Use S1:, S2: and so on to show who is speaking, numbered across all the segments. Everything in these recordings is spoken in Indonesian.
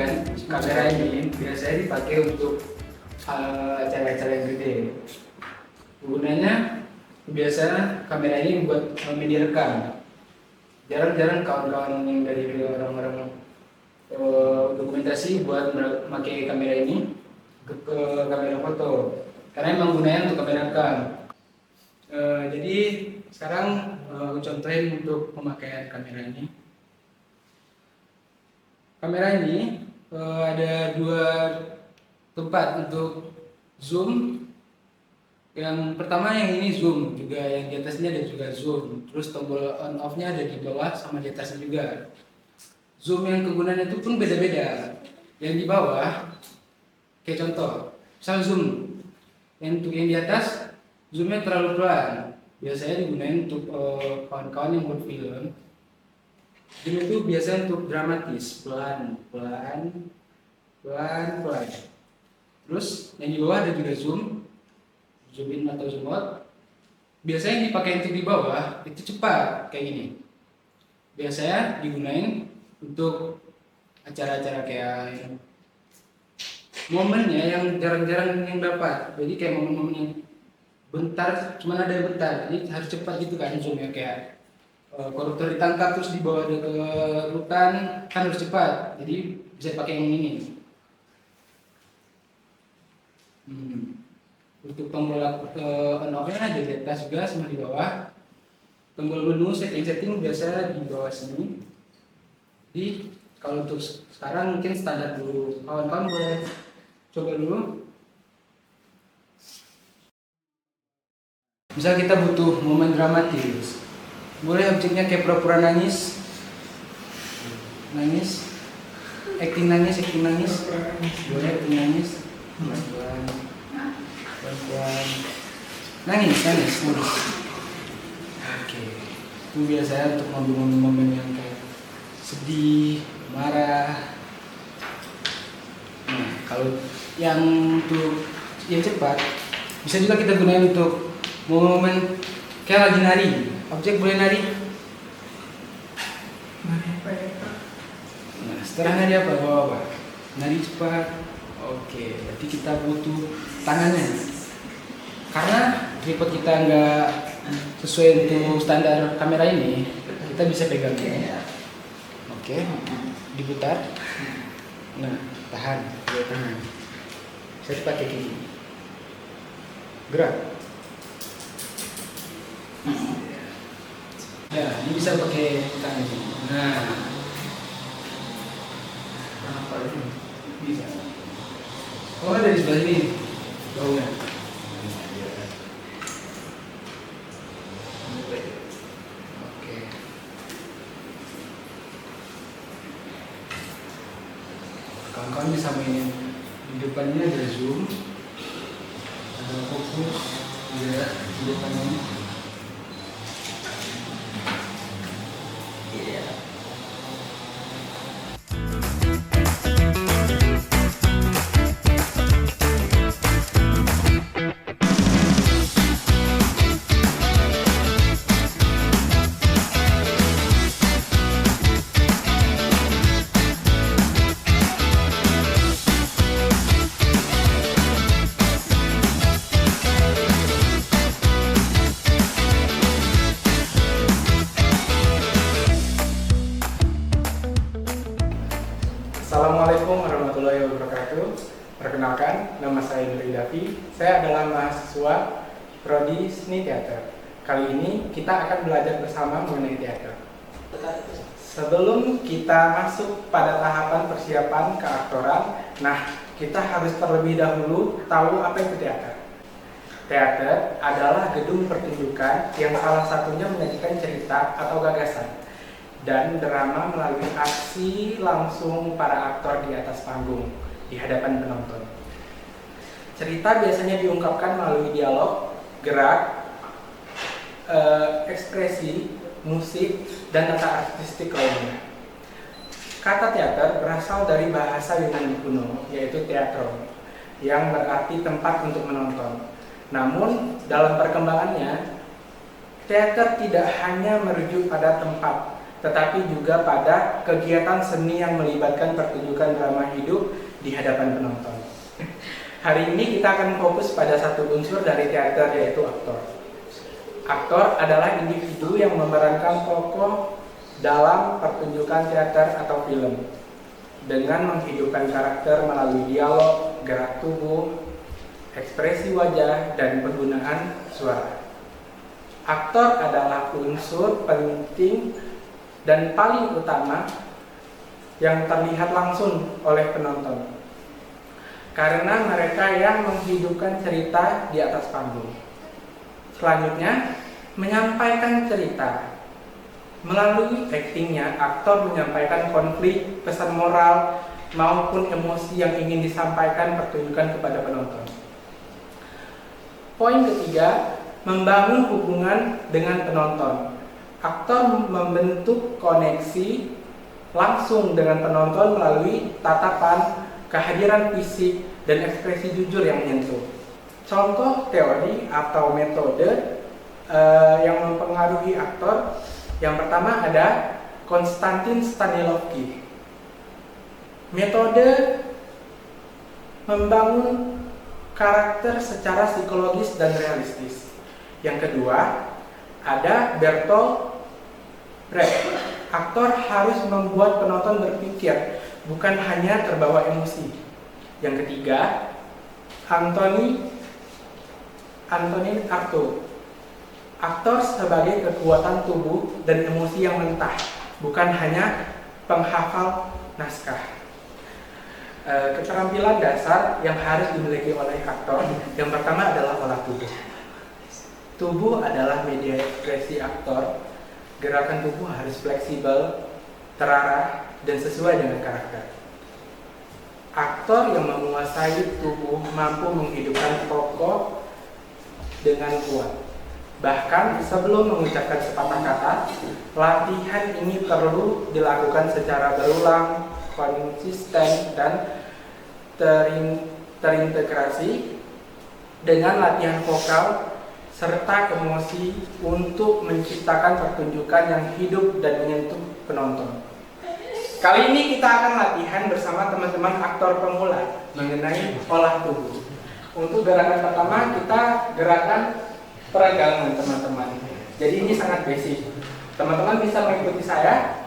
S1: kan, kamera ini biasanya dipakai untuk acara-acara yang gede. Gunanya biasanya kamera ini buat media rekam. Jarang-jarang kawan-kawan yang dari orang-orang dokumentasi buat memakai kamera ini ke kamera foto, karena emang gunanya untuk kamera rekam. Jadi sekarang aku contohin untuk pemakaian kamera ini. Kamera ini ada dua tempat untuk zoom. Yang pertama yang ini zoom, juga yang di atasnya ada juga zoom. Terus tombol on off-nya ada di bawah sama di atasnya juga. Zoom yang kegunaannya itu pun beda-beda. Yang di bawah, kayak contoh, misal zoom. Untuk yang di atas, zoomnya terlalu pelan. Biasanya digunakan untuk kawan-kawan yang buat film. Zoom itu biasanya untuk dramatis, pelan-pelan. Terus yang di bawah ada juga zoom in atau zoom out. Biasanya yang dipakai untuk di bawah itu cepat kayak gini. Biasanya digunain untuk acara-acara kayak momennya yang jarang-jarang yang dapat. Jadi kayak momen-momen yang bentar, cuman ada yang bentar. Jadi harus cepat gitu kan zoomnya, kayak koruptor ditangkap terus dibawa ke rutan, kan harus cepat. Jadi bisa pakai yang ini. Untuk tombol on off-nya ada di atas juga sama di bawah. Tombol menu setting biasa di bawah sini. Jadi kalau untuk sekarang mungkin standar dulu. Kawan-kawan boleh coba dulu. Misal kita butuh momen dramatis, boleh objeknya kayak pura-pura nangis, acting nangis, boleh acting nangis, pelan-pelan, nangis. Oke, itu biasanya untuk momen-momen yang kayak sedih, marah. Nah, kalau yang untuk yang cepat, bisa juga kita gunakan untuk momen kayak lagi nari. Objek boleh nari. Nah, setelah nari apa? Bawa. Nari cepat. Oke, berarti kita butuh tangannya. Karena tripod kita nggak sesuai untuk standar kamera ini, kita bisa pegang ini. Oke, diputar. Nah, tahan. Saya pakai kayak gini. Gerak. Ya, ini bisa pakai tangan ini. Nah, apa ini? Bisa. Oh, dari sebelah sini baunya. Oke. Kawan-kawan bisa mainin. Di depannya ada zoom, ada fokus, ada di depannya. Assalamualaikum warahmatullahi wabarakatuh. Perkenalkan, nama saya Nuri Davi. Saya adalah mahasiswa Prodi Seni Teater. Kali ini kita akan belajar bersama mengenai teater. Sebelum kita masuk pada tahapan persiapan keaktoran, kita harus terlebih dahulu tahu apa itu teater. Teater adalah gedung pertunjukan yang salah satunya menyajikan cerita atau gagasan dan drama melalui aksi langsung para aktor di atas panggung di hadapan penonton. Cerita biasanya diungkapkan melalui dialog, gerak, ekspresi, musik, dan tata artistik lainnya. Kata teater berasal dari bahasa Yunani kuno, yaitu teatron, yang berarti tempat untuk menonton. Namun, dalam perkembangannya, teater tidak hanya merujuk pada tempat, tetapi juga pada kegiatan seni yang melibatkan pertunjukan drama hidup di hadapan penonton. Hari ini kita akan fokus pada satu unsur dari teater, yaitu aktor. Aktor adalah individu yang memerankan tokoh dalam pertunjukan teater atau film dengan menghidupkan karakter melalui dialog, gerak tubuh, ekspresi wajah, dan penggunaan suara. Aktor adalah unsur penting dan paling utama yang terlihat langsung oleh penonton, karena mereka yang menghidupkan cerita di atas panggung. Selanjutnya, menyampaikan cerita. Melalui aktingnya, aktor menyampaikan konflik, pesan moral, maupun emosi yang ingin disampaikan pertunjukan kepada penonton. Poin ketiga, membangun hubungan dengan penonton. Aktor membentuk koneksi langsung dengan penonton melalui tatapan, kehadiran fisik, dan ekspresi jujur yang menyentuh. Contoh teori atau metode yang mempengaruhi aktor, yang pertama ada Konstantin Stanislavski. Metode membangun karakter secara psikologis dan realistis. Yang kedua ada Bertolt Brecht. Aktor harus membuat penonton berpikir, bukan hanya terbawa emosi. Yang ketiga, Antonin Artaud. Aktor sebagai kekuatan tubuh dan emosi yang mentah, bukan hanya penghafal naskah. Keterampilan dasar yang harus dimiliki oleh aktor, yang pertama adalah olah tubuh. Tubuh adalah media ekspresi aktor. Gerakan tubuh harus fleksibel, terarah, dan sesuai dengan karakter. Aktor yang menguasai tubuh mampu menghidupkan tokoh dengan kuat. Bahkan sebelum mengucapkan sepatah kata, latihan ini perlu dilakukan secara berulang, konsisten, dan terintegrasi dengan latihan vokal serta emosi untuk menciptakan pertunjukan yang hidup dan menyentuh penonton. Kali ini kita akan latihan bersama teman-teman aktor pemula mengenai olah tubuh. Untuk gerakan pertama kita gerakan peregangan, teman-teman. Jadi ini sangat basic. Teman-teman bisa mengikuti saya.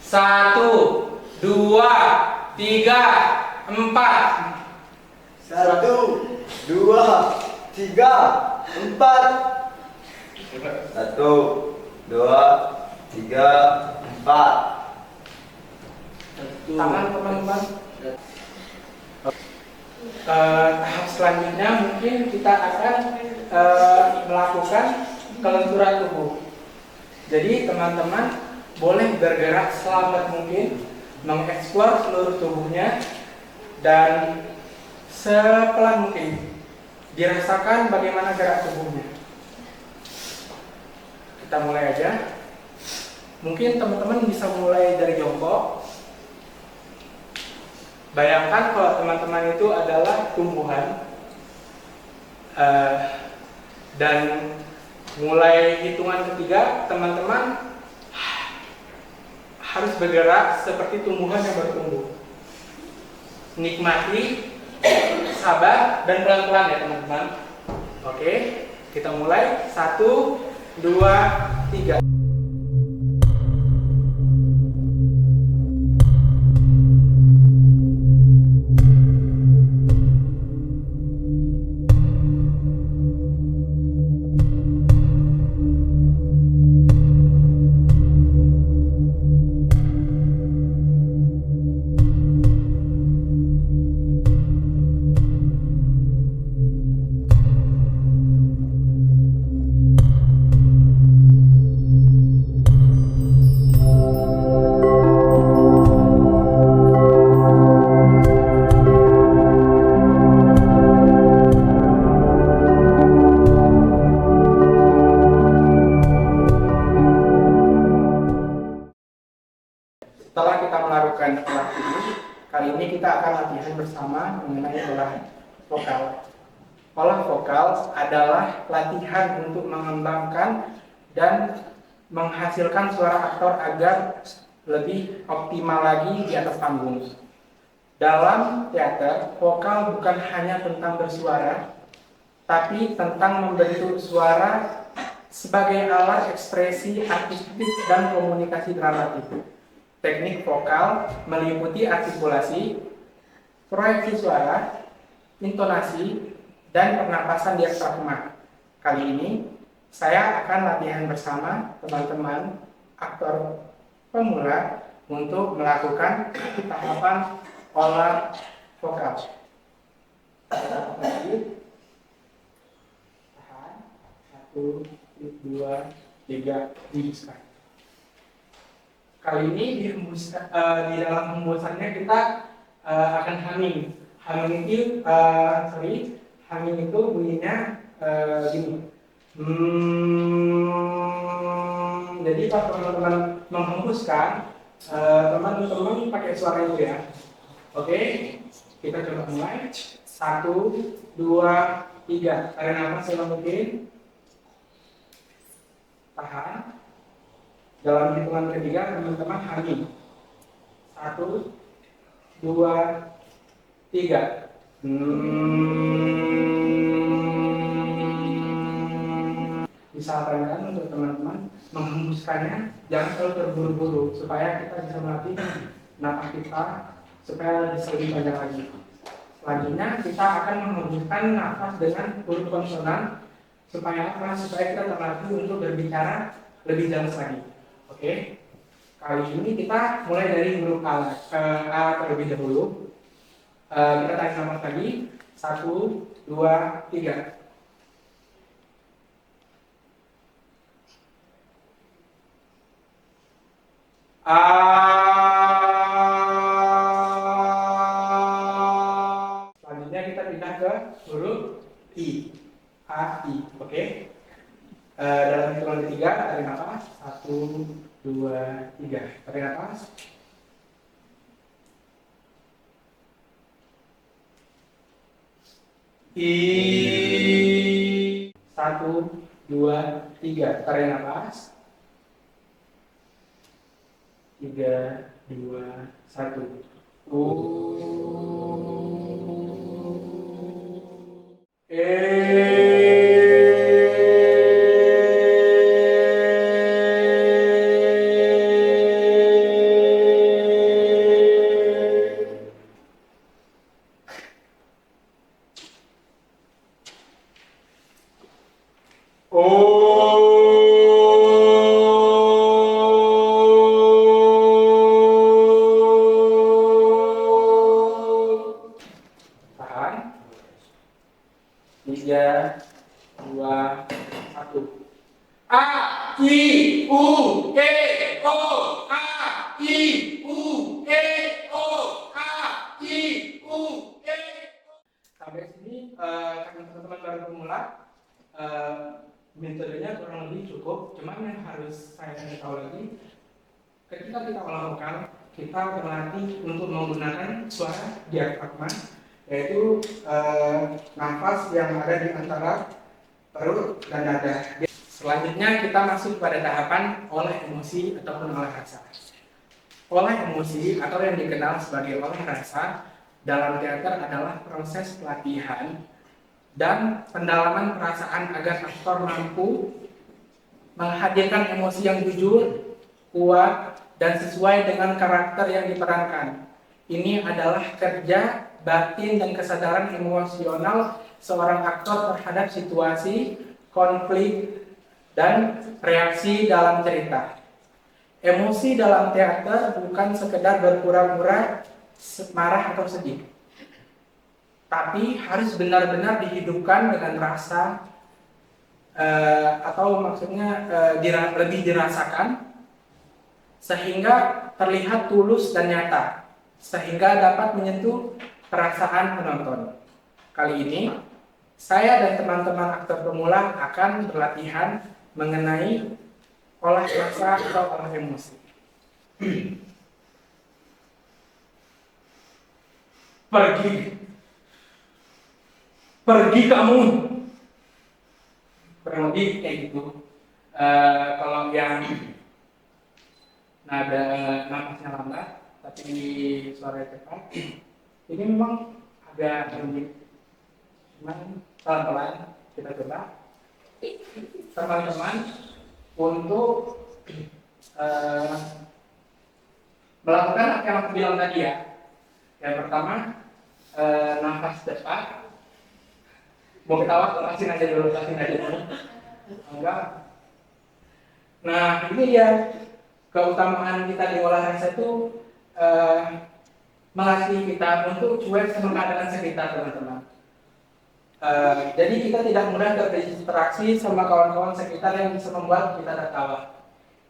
S1: 1, 2, 3, 4. 1, 2, 3, 4.
S2: 1, 2, 3, 4.
S1: Tangan, teman-teman. Tahap selanjutnya mungkin kita akan melakukan kelenturan tubuh. Jadi teman-teman boleh bergerak selambat mungkin, mengeksplor seluruh tubuhnya, dan sepelan mungkin dirasakan bagaimana gerak tubuhnya. Kita mulai aja. Mungkin teman-teman bisa mulai dari jongkok. Bayangkan kalau teman-teman itu adalah tumbuhan, dan mulai hitungan ketiga teman-teman harus bergerak seperti tumbuhan yang bertumbuh. Nikmati, sabar, dan pelan-pelan ya teman-teman. Oke, kita mulai. 1, 2, 3. Setelah kita melakukan olah tubuh, kali ini kita akan latihan bersama mengenai olah vokal. Olah vokal adalah latihan untuk mengembangkan dan menghasilkan suara aktor agar lebih optimal lagi di atas panggung. Dalam teater, vokal bukan hanya tentang bersuara, tapi tentang membentuk suara sebagai alat ekspresi artistik dan komunikasi dramatik. Teknik vokal meliputi artikulasi, proyeksi suara, intonasi, dan pernapasan diafragma. Kali ini, saya akan latihan bersama teman-teman aktor pemula untuk melakukan tahapan olah vokal. Tahan, 1, 2, 3, hembuskan. Kali ini di dalam hembusannya kita akan humming. Humming itu bunyinya gini. Jadi pas teman-teman menghembuskan, teman-teman pakai suara itu ya. Oke, kita coba mulai. 1, 2, 3. Tarik nafas selama mungkin. Tahan. Dalam hitungan ketiga, teman-teman humming. 1, 2, 3. Disarankan untuk teman-teman menghembuskannya jangan terlalu terburu-buru supaya kita bisa melatih napas kita supaya lebih panjang lagi. Selanjutnya kita akan menghembuskan nafas dengan huruf konsonan supaya kita terlatih untuk berbicara lebih jelas lagi. Oke, kali ini kita mulai dari huruf A terlebih dahulu. Kita tarik nafas lagi. 1, 2, 3. Selanjutnya kita pindah ke huruf I. A, I. Oke. Dalam hitungan ketiga, tarik nafas. 1, 2, 3. Tarik nafas. I. 1, 2, 3. Tarik nafas. 3, 2, 1. Tahan. 3, 2, 1. A, I, U, E, O. A, I, U, E, O. A, I, U, E, O. Sampai sini karena teman-teman baru pemula, metodenya kurang lebih cukup. Cuman yang harus saya tahu lagi, ketika kita olah vokal, kita berlatih untuk menggunakan suara diafragma, yaitu nafas yang ada di antara perut dan dada. Selanjutnya kita masuk pada tahapan olah emosi ataupun olah rasa. Olah emosi atau yang dikenal sebagai olah rasa dalam teater adalah proses pelatihan dan pendalaman perasaan agar aktor mampu menghadirkan emosi yang jujur, kuat, dan sesuai dengan karakter yang diperankan. Ini adalah kerja batin dan kesadaran emosional seorang aktor terhadap situasi, konflik, dan reaksi dalam cerita. Emosi dalam teater bukan sekedar berpura-pura marah atau sedih, tapi harus benar-benar dihidupkan dengan rasa atau maksudnya lebih dirasakan sehingga terlihat tulus dan nyata, sehingga dapat menyentuh perasaan penonton. Kali ini saya dan teman-teman aktor pemula akan berlatihan mengenai olah rasa atau olah emosi. Pergi kamu, kurang lebih kayak gitu. Kalau yang nada nafasnya lambat tapi suara cepat, ini memang agak rumit. Cuman pelan-pelan kita coba. Teman-teman untuk melakukan apa yang aku bilang tadi ya. Yang pertama, nafas cepat. Mau ketawa, kasih aja dulu. Enggak. Nah, ini dia keutamaan kita di olahraga itu melatih kita untuk cuek sama keadaan sekitar, teman-teman. Jadi kita tidak mudah terdistraksi sama kawan-kawan sekitar yang bisa membuat kita tertawa.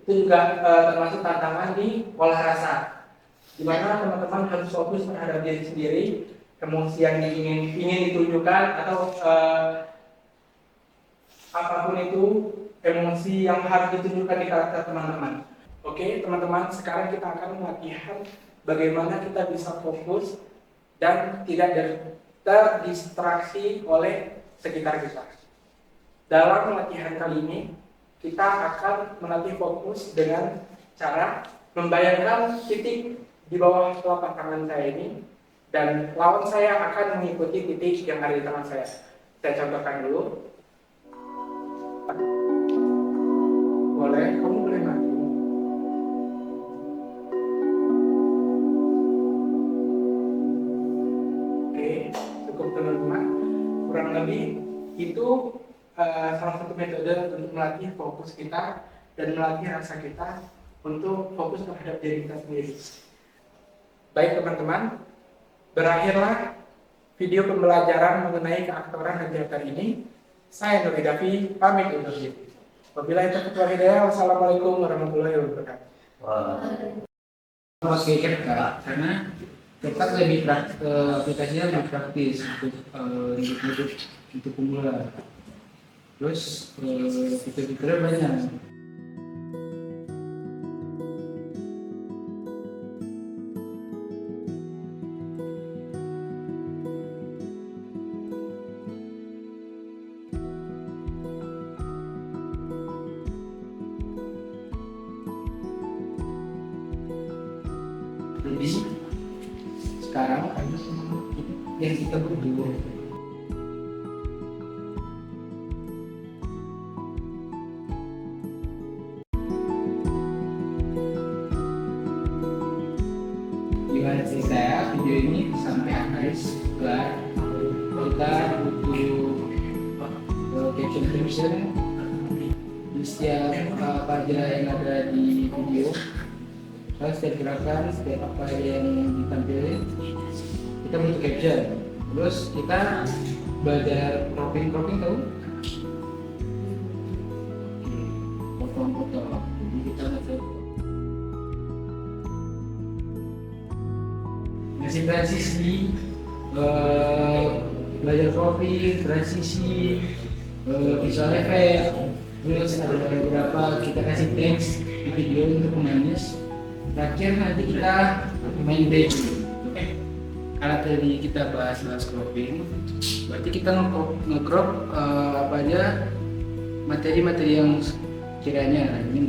S1: Itu juga termasuk tantangan di olahraga, di mana teman-teman harus fokus terhadap diri sendiri, emosi yang ingin ditunjukkan atau apapun itu emosi yang harus ditunjukkan di karakter teman-teman. Oke, teman-teman, sekarang kita akan latihan bagaimana kita bisa fokus dan tidak terdistraksi oleh sekitar kita. Dalam latihan kali ini, kita akan melatih fokus dengan cara membayangkan titik di bawah telapak tangan saya ini, dan lawan saya akan mengikuti titik yang ada di tangan saya. Saya contohkan dulu. Boleh, kamu boleh maju. Oke, cukup teman-teman. Kurang lebih itu salah satu metode untuk melatih fokus kita dan melatih rasa kita untuk fokus terhadap diri kita sendiri. Baik teman-teman, berakhirlah video pembelajaran mengenai keaktoran dan teater ini. Saya Nuri Davi, pamit undur diri. Wabillahi taufiq wal hidayah. Wassalamualaikum warahmatullahi wabarakatuh.
S2: Pakai CapCut karena CapCut lebih aplikasinya lebih praktis untuk pemula. Terus fitur-fiturnya banyak. Jadi sekarang yang kita berdua gimana sih saya video ini sampai akhir setelah kita butuh caption caption di setiap apa aja yang ada di video. Setiap gerakan, setiap apa yang ditampilkan kita butuh caption. Terus kita belajar cropping tahu? Potong-potong. Jadi kita ngasih transisi, belajar cropping, transisi, visual effect. Terus ada beberapa kita kasih teks di video untuk pemanis. Terakhir nanti kita main back. Karena tadi kita bahas cropping, berarti kita nge-crop apa aja materi-materi yang kiranya ini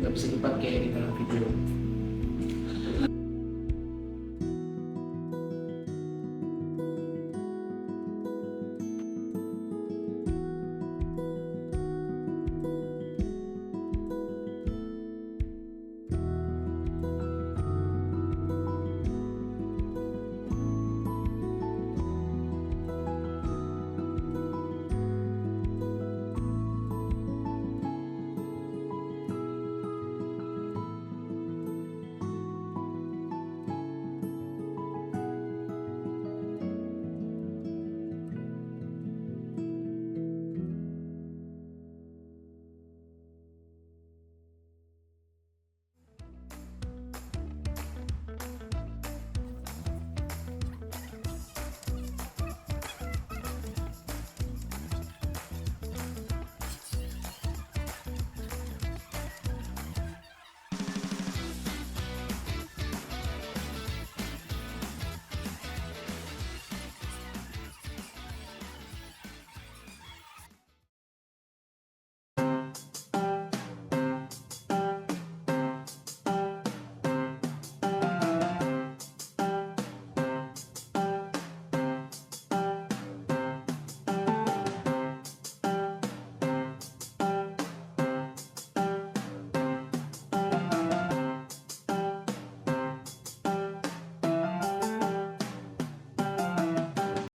S2: nggak bisa dipakai di dalam video.